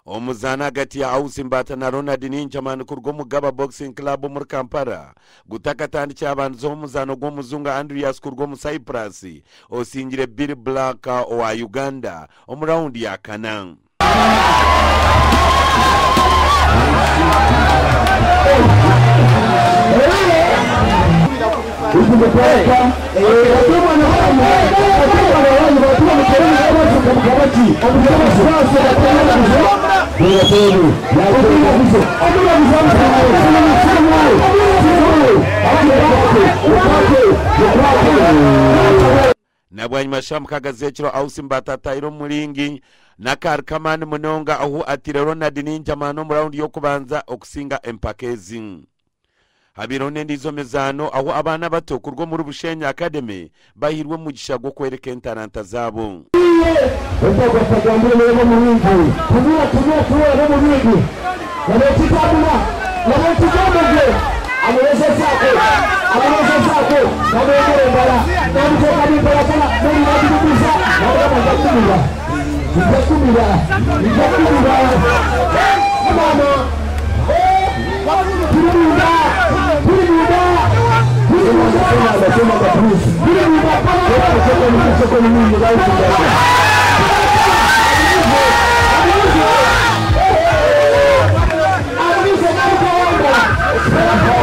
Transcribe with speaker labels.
Speaker 1: omuzana hagati ya Ausi Mbata na Ronald Ninjaman ku rw'Umugaba Boxing Club muri Kampala gutakatandikira abantu z'omuzano gw'omuzungu Andreas ku rw'omu Cyprus osingire Bill Black wa Uganda omuraundi ya kana. Nabwanyuma shamukagaze ekiro Ausi Mbata Tairo Mulingi nakar kamani munonga ahu atire Ronald Ninjaman mu round yo kubanza okusinga empakezi. Habirone ndizo mezano ahu abana bato kurwo muri Bushenya Academy bahirwe mu gishago kwereka entaranta zabo.